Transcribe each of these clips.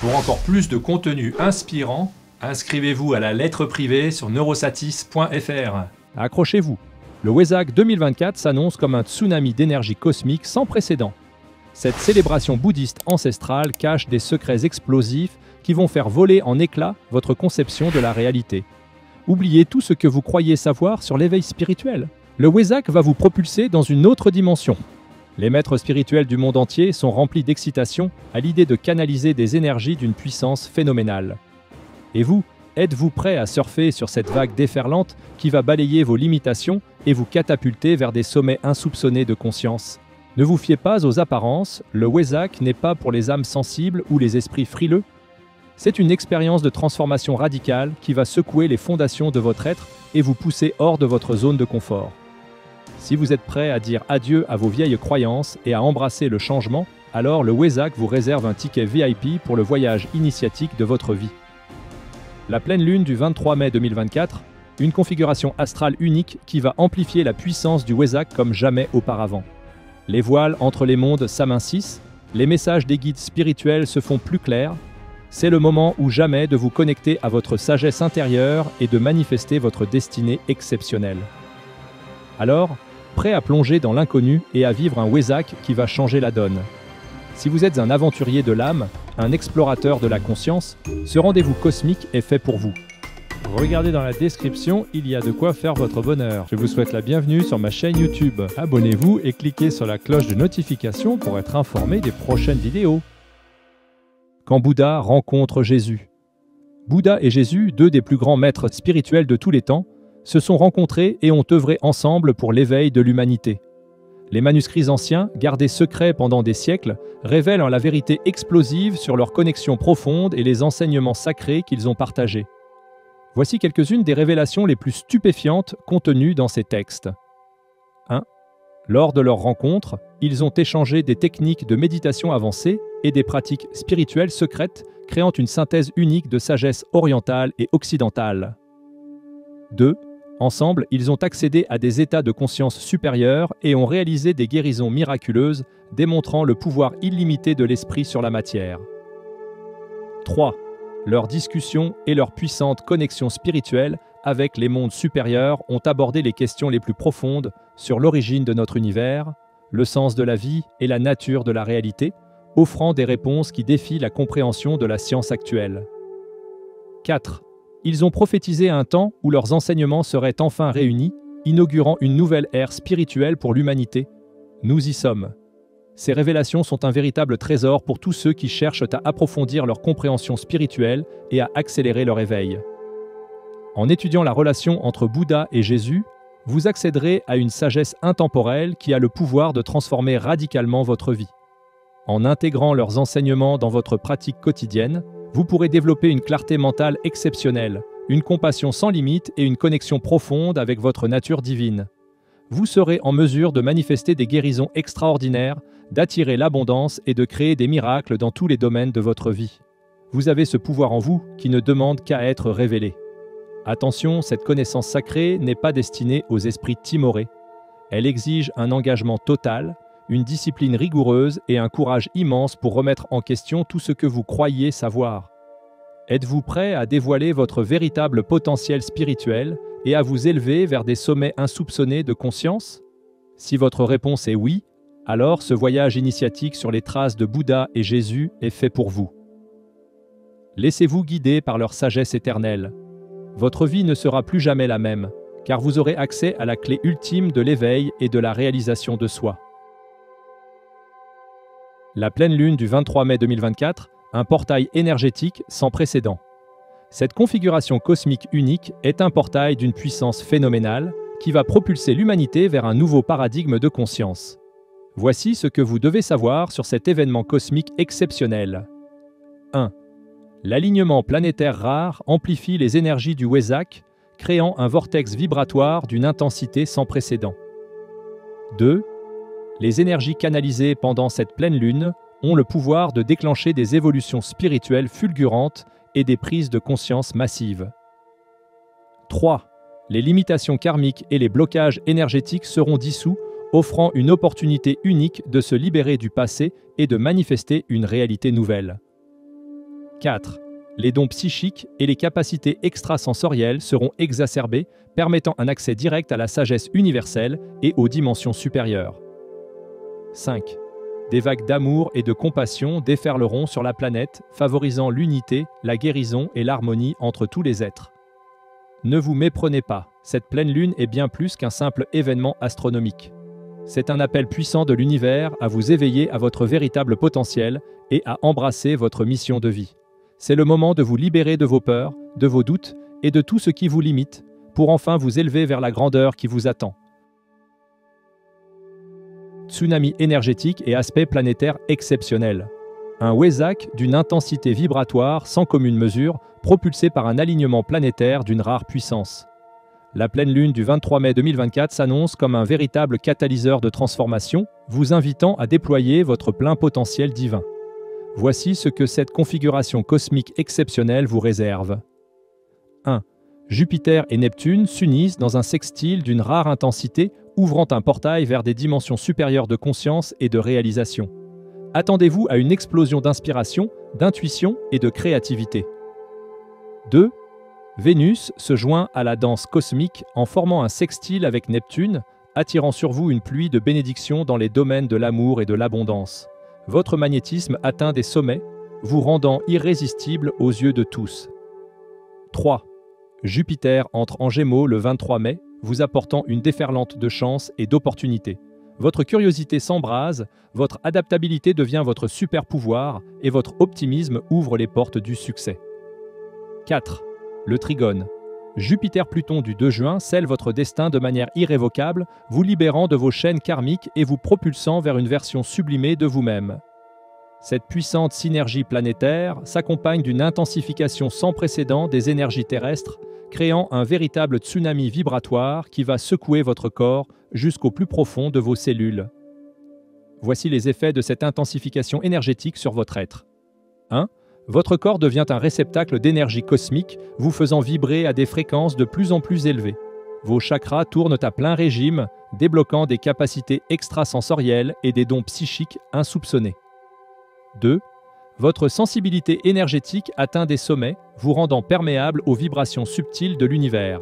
Pour encore plus de contenu inspirant, inscrivez-vous à la lettre privée sur neurosatis.fr. Accrochez-vous, le Wesak 2024 s'annonce comme un tsunami d'énergie cosmique sans précédent. Cette célébration bouddhiste ancestrale cache des secrets explosifs qui vont faire voler en éclats votre conception de la réalité. Oubliez tout ce que vous croyez savoir sur l'éveil spirituel. Le Wesak va vous propulser dans une autre dimension. Les maîtres spirituels du monde entier sont remplis d'excitation à l'idée de canaliser des énergies d'une puissance phénoménale. Et vous, êtes-vous prêt à surfer sur cette vague déferlante qui va balayer vos limitations et vous catapulter vers des sommets insoupçonnés de conscience? Ne vous fiez pas aux apparences, le Wesak n'est pas pour les âmes sensibles ou les esprits frileux. C'est une expérience de transformation radicale qui va secouer les fondations de votre être et vous pousser hors de votre zone de confort. Si vous êtes prêt à dire adieu à vos vieilles croyances et à embrasser le changement, alors le Wesak vous réserve un ticket VIP pour le voyage initiatique de votre vie. La pleine lune du 23 mai 2024, une configuration astrale unique qui va amplifier la puissance du Wesak comme jamais auparavant. Les voiles entre les mondes s'amincissent, les messages des guides spirituels se font plus clairs. C'est le moment ou jamais de vous connecter à votre sagesse intérieure et de manifester votre destinée exceptionnelle. Alors, prêt à plonger dans l'inconnu et à vivre un Wesak qui va changer la donne. Si vous êtes un aventurier de l'âme, un explorateur de la conscience, ce rendez-vous cosmique est fait pour vous. Regardez dans la description, il y a de quoi faire votre bonheur. Je vous souhaite la bienvenue sur ma chaîne YouTube. Abonnez-vous et cliquez sur la cloche de notification pour être informé des prochaines vidéos. Quand Bouddha rencontre Jésus. Bouddha et Jésus, deux des plus grands maîtres spirituels de tous les temps, se sont rencontrés et ont œuvré ensemble pour l'éveil de l'humanité. Les manuscrits anciens, gardés secrets pendant des siècles, révèlent la vérité explosive sur leur connexion profonde et les enseignements sacrés qu'ils ont partagés. Voici quelques-unes des révélations les plus stupéfiantes contenues dans ces textes. 1. Lors de leur rencontre, ils ont échangé des techniques de méditation avancées et des pratiques spirituelles secrètes, créant une synthèse unique de sagesse orientale et occidentale. 2. Ensemble, ils ont accédé à des états de conscience supérieurs et ont réalisé des guérisons miraculeuses, démontrant le pouvoir illimité de l'esprit sur la matière. 3. Leurs discussions et leur puissante connexion spirituelle avec les mondes supérieurs ont abordé les questions les plus profondes sur l'origine de notre univers, le sens de la vie et la nature de la réalité, offrant des réponses qui défient la compréhension de la science actuelle. 4. Ils ont prophétisé un temps où leurs enseignements seraient enfin réunis, inaugurant une nouvelle ère spirituelle pour l'humanité. Nous y sommes. Ces révélations sont un véritable trésor pour tous ceux qui cherchent à approfondir leur compréhension spirituelle et à accélérer leur éveil. En étudiant la relation entre Bouddha et Jésus, vous accéderez à une sagesse intemporelle qui a le pouvoir de transformer radicalement votre vie. En intégrant leurs enseignements dans votre pratique quotidienne, vous pourrez développer une clarté mentale exceptionnelle, une compassion sans limite et une connexion profonde avec votre nature divine. Vous serez en mesure de manifester des guérisons extraordinaires, d'attirer l'abondance et de créer des miracles dans tous les domaines de votre vie. Vous avez ce pouvoir en vous qui ne demande qu'à être révélé. Attention, cette connaissance sacrée n'est pas destinée aux esprits timorés. Elle exige un engagement total, une discipline rigoureuse et un courage immense pour remettre en question tout ce que vous croyez savoir. Êtes-vous prêt à dévoiler votre véritable potentiel spirituel et à vous élever vers des sommets insoupçonnés de conscience? Si votre réponse est oui, alors ce voyage initiatique sur les traces de Bouddha et Jésus est fait pour vous. Laissez-vous guider par leur sagesse éternelle. Votre vie ne sera plus jamais la même, car vous aurez accès à la clé ultime de l'éveil et de la réalisation de soi. La pleine lune du 23 mai 2024, un portail énergétique sans précédent. Cette configuration cosmique unique est un portail d'une puissance phénoménale qui va propulser l'humanité vers un nouveau paradigme de conscience. Voici ce que vous devez savoir sur cet événement cosmique exceptionnel. 1. L'alignement planétaire rare amplifie les énergies du Wesak, créant un vortex vibratoire d'une intensité sans précédent. 2. Les énergies canalisées pendant cette pleine lune ont le pouvoir de déclencher des évolutions spirituelles fulgurantes et des prises de conscience massives. 3. Les limitations karmiques et les blocages énergétiques seront dissous, offrant une opportunité unique de se libérer du passé et de manifester une réalité nouvelle. 4. Les dons psychiques et les capacités extrasensorielles seront exacerbées, permettant un accès direct à la sagesse universelle et aux dimensions supérieures. 5. Des vagues d'amour et de compassion déferleront sur la planète, favorisant l'unité, la guérison et l'harmonie entre tous les êtres. Ne vous méprenez pas, cette pleine lune est bien plus qu'un simple événement astronomique. C'est un appel puissant de l'univers à vous éveiller à votre véritable potentiel et à embrasser votre mission de vie. C'est le moment de vous libérer de vos peurs, de vos doutes et de tout ce qui vous limite, pour enfin vous élever vers la grandeur qui vous attend. Tsunami énergétique et aspect planétaire exceptionnel. Un Wesak d'une intensité vibratoire sans commune mesure, propulsé par un alignement planétaire d'une rare puissance. La pleine lune du 23 mai 2024 s'annonce comme un véritable catalyseur de transformation, vous invitant à déployer votre plein potentiel divin. Voici ce que cette configuration cosmique exceptionnelle vous réserve. 1. Jupiter et Neptune s'unissent dans un sextile d'une rare intensité, ouvrant un portail vers des dimensions supérieures de conscience et de réalisation. Attendez-vous à une explosion d'inspiration, d'intuition et de créativité. 2. Vénus se joint à la danse cosmique en formant un sextile avec Neptune, attirant sur vous une pluie de bénédictions dans les domaines de l'amour et de l'abondance. Votre magnétisme atteint des sommets, vous rendant irrésistible aux yeux de tous. 3. Jupiter entre en Gémeaux le 23 mai, vous apportant une déferlante de chance et d'opportunités. Votre curiosité s'embrase, votre adaptabilité devient votre super pouvoir et votre optimisme ouvre les portes du succès. 4. Le Trigone. Jupiter-Pluton du 2 juin scelle votre destin de manière irrévocable, vous libérant de vos chaînes karmiques et vous propulsant vers une version sublimée de vous-même. Cette puissante synergie planétaire s'accompagne d'une intensification sans précédent des énergies terrestres, créant un véritable tsunami vibratoire qui va secouer votre corps jusqu'au plus profond de vos cellules. Voici les effets de cette intensification énergétique sur votre être. 1. Votre corps devient un réceptacle d'énergie cosmique, vous faisant vibrer à des fréquences de plus en plus élevées. Vos chakras tournent à plein régime, débloquant des capacités extrasensorielles et des dons psychiques insoupçonnés. 2. Votre sensibilité énergétique atteint des sommets, vous rendant perméable aux vibrations subtiles de l'univers.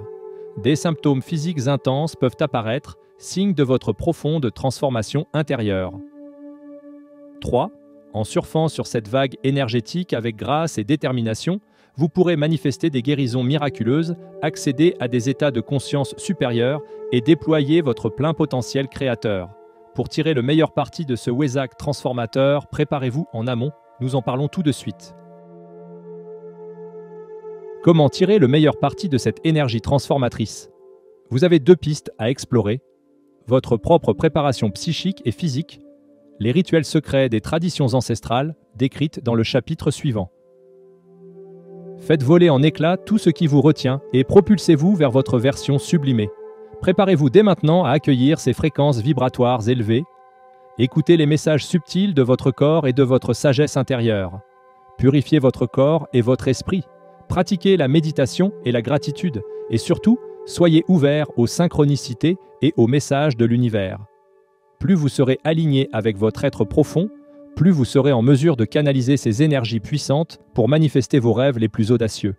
Des symptômes physiques intenses peuvent apparaître, signe de votre profonde transformation intérieure. 3. En surfant sur cette vague énergétique avec grâce et détermination, vous pourrez manifester des guérisons miraculeuses, accéder à des états de conscience supérieurs et déployer votre plein potentiel créateur. Pour tirer le meilleur parti de ce Wesak transformateur, préparez-vous en amont, nous en parlons tout de suite. Comment tirer le meilleur parti de cette énergie transformatrice? Vous avez 2 pistes à explorer. Votre propre préparation psychique et physique, les rituels secrets des traditions ancestrales, décrites dans le chapitre suivant. Faites voler en éclats tout ce qui vous retient et propulsez-vous vers votre version sublimée. Préparez-vous dès maintenant à accueillir ces fréquences vibratoires élevées. Écoutez les messages subtils de votre corps et de votre sagesse intérieure. Purifiez votre corps et votre esprit. Pratiquez la méditation et la gratitude. Et surtout, soyez ouverts aux synchronicités et aux messages de l'univers. Plus vous serez aligné avec votre être profond, plus vous serez en mesure de canaliser ces énergies puissantes pour manifester vos rêves les plus audacieux.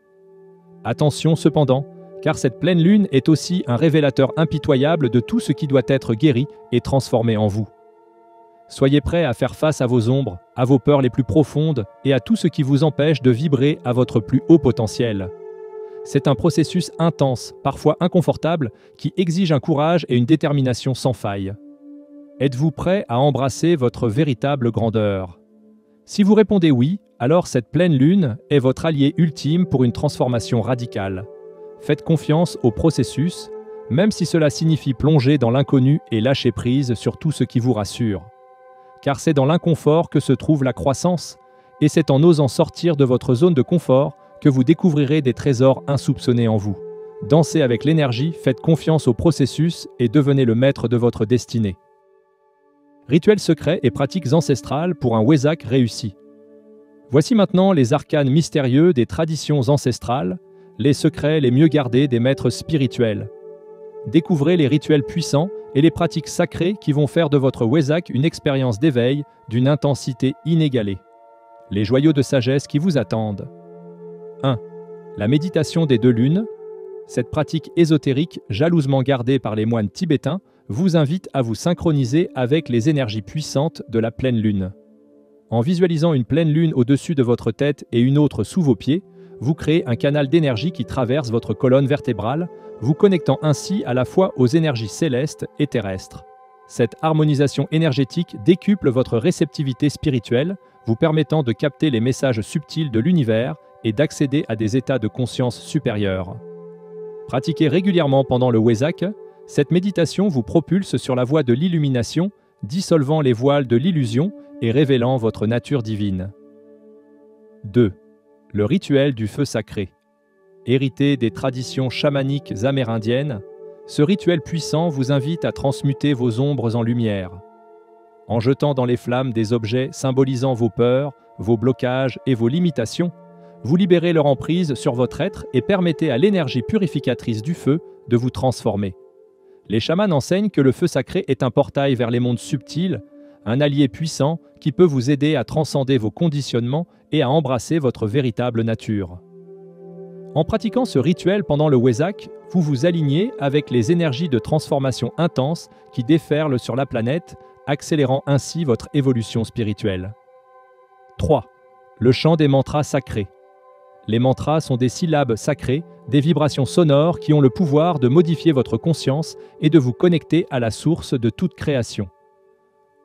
Attention cependant, car cette pleine lune est aussi un révélateur impitoyable de tout ce qui doit être guéri et transformé en vous. Soyez prêts à faire face à vos ombres, à vos peurs les plus profondes et à tout ce qui vous empêche de vibrer à votre plus haut potentiel. C'est un processus intense, parfois inconfortable, qui exige un courage et une détermination sans faille. Êtes-vous prêt à embrasser votre véritable grandeur? Si vous répondez oui, alors cette pleine lune est votre allié ultime pour une transformation radicale. Faites confiance au processus, même si cela signifie plonger dans l'inconnu et lâcher prise sur tout ce qui vous rassure. Car c'est dans l'inconfort que se trouve la croissance, et c'est en osant sortir de votre zone de confort que vous découvrirez des trésors insoupçonnés en vous. Dansez avec l'énergie, faites confiance au processus et devenez le maître de votre destinée. Rituels secrets et pratiques ancestrales pour un Wesak réussi. Voici maintenant les arcanes mystérieux des traditions ancestrales, les secrets les mieux gardés des maîtres spirituels. Découvrez les rituels puissants et les pratiques sacrées qui vont faire de votre Wesak une expérience d'éveil d'une intensité inégalée. les joyaux de sagesse qui vous attendent. 1. La méditation des 2 lunes. Cette pratique ésotérique, jalousement gardée par les moines tibétains, vous invite à vous synchroniser avec les énergies puissantes de la pleine lune. En visualisant une pleine lune au-dessus de votre tête et une autre sous vos pieds, vous créez un canal d'énergie qui traverse votre colonne vertébrale, vous connectant ainsi à la fois aux énergies célestes et terrestres. Cette harmonisation énergétique décuple votre réceptivité spirituelle, vous permettant de capter les messages subtils de l'univers et d'accéder à des états de conscience supérieurs. Pratiquée régulièrement pendant le Wesak, cette méditation vous propulse sur la voie de l'illumination, dissolvant les voiles de l'illusion et révélant votre nature divine. 2. Le rituel du feu sacré. Hérité des traditions chamaniques amérindiennes, ce rituel puissant vous invite à transmuter vos ombres en lumière. En jetant dans les flammes des objets symbolisant vos peurs, vos blocages et vos limitations, vous libérez leur emprise sur votre être et permettez à l'énergie purificatrice du feu de vous transformer. Les chamans enseignent que le feu sacré est un portail vers les mondes subtils, un allié puissant qui peut vous aider à transcender vos conditionnements et à embrasser votre véritable nature. En pratiquant ce rituel pendant le Wesak, vous vous alignez avec les énergies de transformation intenses qui déferlent sur la planète, accélérant ainsi votre évolution spirituelle. 3. Le chant des mantras sacrés. Les mantras sont des syllabes sacrées, des vibrations sonores qui ont le pouvoir de modifier votre conscience et de vous connecter à la source de toute création.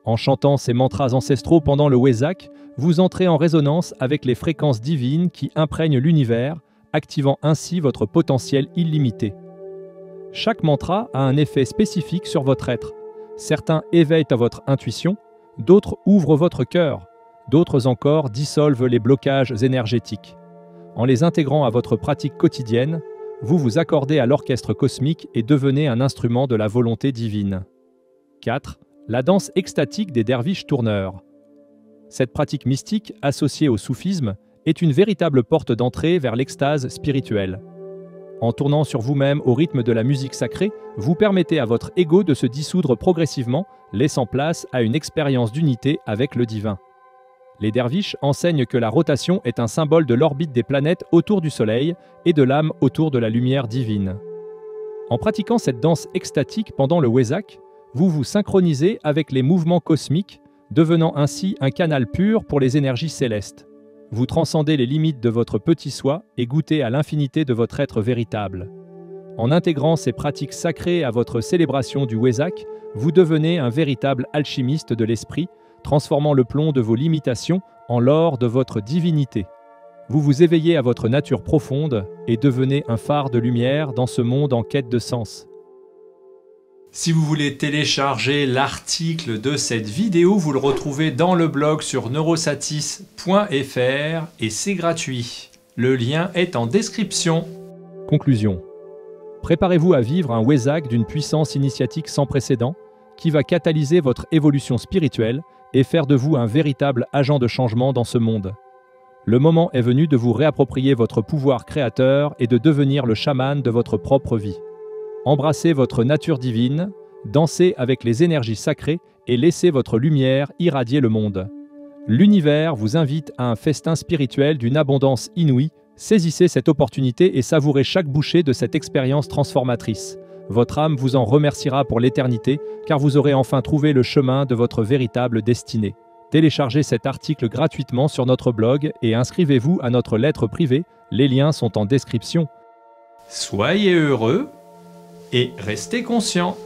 En chantant ces mantras ancestraux pendant le Wesak, vous entrez en résonance avec les fréquences divines qui imprègnent l'univers, activant ainsi votre potentiel illimité. Chaque mantra a un effet spécifique sur votre être. Certains éveillent à votre intuition, d'autres ouvrent votre cœur, d'autres encore dissolvent les blocages énergétiques. En les intégrant à votre pratique quotidienne, vous vous accordez à l'orchestre cosmique et devenez un instrument de la volonté divine. 4. La danse extatique des derviches tourneurs. Cette pratique mystique, associée au soufisme, est une véritable porte d'entrée vers l'extase spirituelle. En tournant sur vous-même au rythme de la musique sacrée, vous permettez à votre ego de se dissoudre progressivement, laissant place à une expérience d'unité avec le divin. Les derviches enseignent que la rotation est un symbole de l'orbite des planètes autour du Soleil et de l'âme autour de la lumière divine. En pratiquant cette danse extatique pendant le Wesak, vous vous synchronisez avec les mouvements cosmiques, devenant ainsi un canal pur pour les énergies célestes. Vous transcendez les limites de votre petit soi et goûtez à l'infinité de votre être véritable. En intégrant ces pratiques sacrées à votre célébration du Wesak, vous devenez un véritable alchimiste de l'esprit, transformant le plomb de vos limitations en l'or de votre divinité. Vous vous éveillez à votre nature profonde et devenez un phare de lumière dans ce monde en quête de sens. Si vous voulez télécharger l'article de cette vidéo, vous le retrouvez dans le blog sur neurosatis.fr et c'est gratuit. Le lien est en description. Conclusion. Préparez-vous à vivre un Wesak d'une puissance initiatique sans précédent qui va catalyser votre évolution spirituelle et faire de vous un véritable agent de changement dans ce monde. Le moment est venu de vous réapproprier votre pouvoir créateur et de devenir le chaman de votre propre vie. Embrassez votre nature divine, dansez avec les énergies sacrées et laissez votre lumière irradier le monde. L'univers vous invite à un festin spirituel d'une abondance inouïe. Saisissez cette opportunité et savourez chaque bouchée de cette expérience transformatrice. Votre âme vous en remerciera pour l'éternité, car vous aurez enfin trouvé le chemin de votre véritable destinée. Téléchargez cet article gratuitement sur notre blog et inscrivez-vous à notre lettre privée. Les liens sont en description. Soyez heureux et restez conscients.